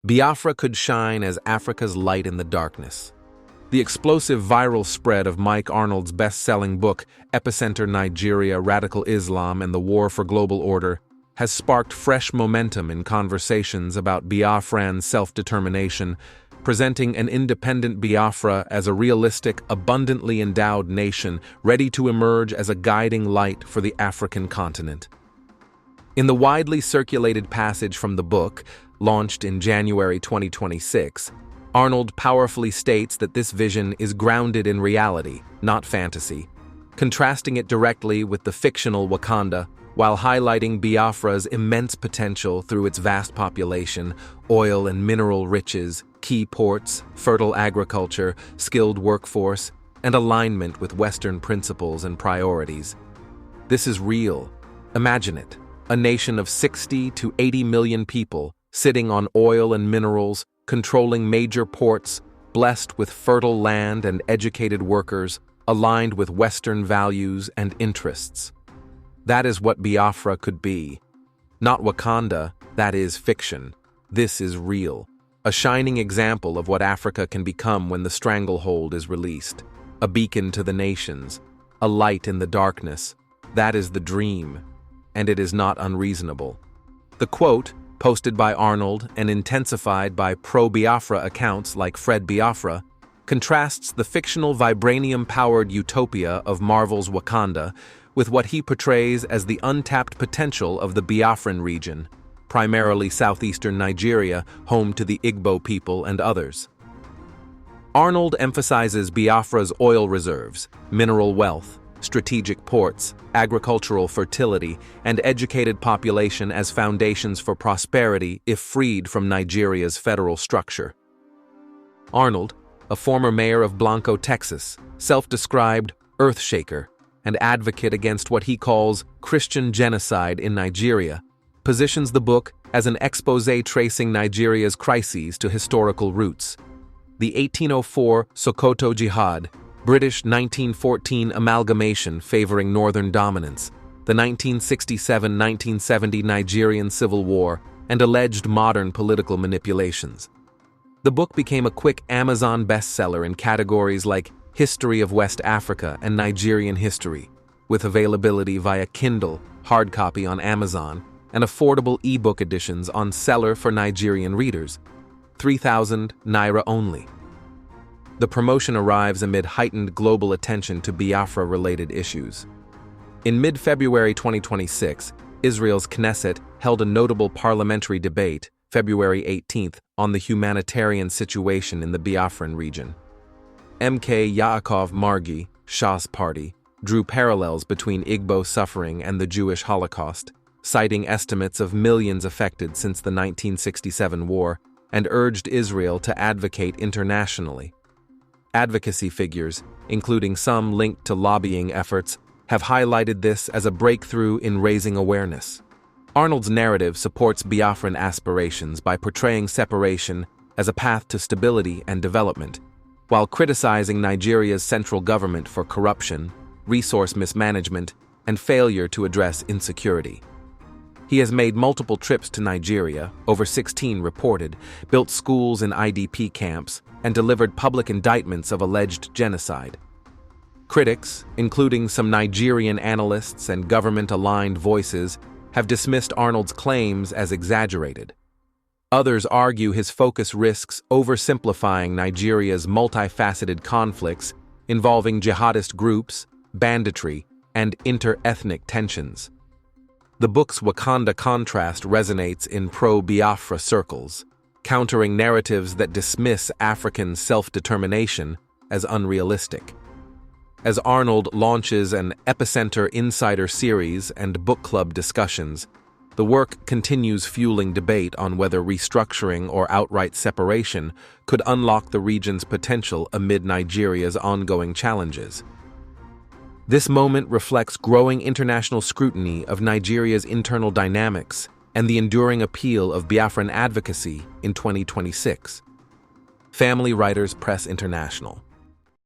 Biafra could shine as Africa's light in the darkness. The explosive viral spread of Mike Arnold's best-selling book, EPICENTER: Nigeria, Radical Islam, and the War for Global Order, has sparked fresh momentum in conversations about Biafran self-determination, presenting an independent Biafra as a realistic, abundantly endowed nation ready to emerge as a guiding light for the African continent. In the widely circulated passage from the book, launched in January 2026, Arnold powerfully states that this vision is grounded in reality, not fantasy, contrasting it directly with the fictional Wakanda, while highlighting Biafra's immense potential through its vast population, oil and mineral riches, key ports, fertile agriculture, skilled workforce, and alignment with Western principles and priorities. This is real. Imagine it, a nation of 60 to 80 million people, sitting on oil and minerals, controlling major ports, blessed with fertile land and educated workers, aligned with Western values and interests. That is what Biafra could be. Not Wakanda, that is fiction. This is real. A shining example of what Africa can become when the stranglehold is released. A beacon to the nations, a light in the darkness. That is the dream, and it is not unreasonable. The quote, posted by Arnold and intensified by pro-Biafra accounts like Fred Biafra, contrasts the fictional vibranium-powered utopia of Marvel's Wakanda with what he portrays as the untapped potential of the Biafran region, primarily southeastern Nigeria, home to the Igbo people and others. Arnold emphasizes Biafra's oil reserves, mineral wealth, strategic ports, agricultural fertility, and educated population as foundations for prosperity if freed from Nigeria's federal structure. Arnold, a former mayor of Blanco, Texas, self-described earthshaker, and advocate against what he calls Christian genocide in Nigeria, positions the book as an exposé tracing Nigeria's crises to historical roots. The 1804 Sokoto Jihad, British 1914 amalgamation favoring northern dominance, the 1967-1970 Nigerian Civil War, and alleged modern political manipulations. The book became a quick Amazon bestseller in categories like History of West Africa and Nigerian History, with availability via Kindle, hard copy on Amazon, and affordable ebook editions on Seller for Nigerian readers, 3,000 Naira only. The promotion arrives amid heightened global attention to Biafra-related issues. In mid-February 2026, Israel's Knesset held a notable parliamentary debate, February 18th, on the humanitarian situation in the Biafran region. MK Yaakov Margi, Shas Party, drew parallels between Igbo suffering and the Jewish Holocaust, citing estimates of millions affected since the 1967 war, and urged Israel to advocate internationally. Advocacy figures, including some linked to lobbying efforts, have highlighted this as a breakthrough in raising awareness. Arnold's narrative supports Biafran aspirations by portraying separation as a path to stability and development, while criticizing Nigeria's central government for corruption, resource mismanagement, and failure to address insecurity. He has made multiple trips to Nigeria, over 16 reported, built schools and IDP camps, and delivered public indictments of alleged genocide. Critics, including some Nigerian analysts and government-aligned voices, have dismissed Arnold's claims as exaggerated. Others argue his focus risks oversimplifying Nigeria's multifaceted conflicts involving jihadist groups, banditry, and inter-ethnic tensions. The book's Wakanda contrast resonates in pro-Biafra circles, countering narratives that dismiss African self-determination as unrealistic. As Arnold launches an EPICENTER Insider series and book club discussions, the work continues fueling debate on whether restructuring or outright separation could unlock the region's potential amid Nigeria's ongoing challenges. This moment reflects growing international scrutiny of Nigeria's internal dynamics and the enduring appeal of Biafran advocacy in 2026. Family Writers Press International.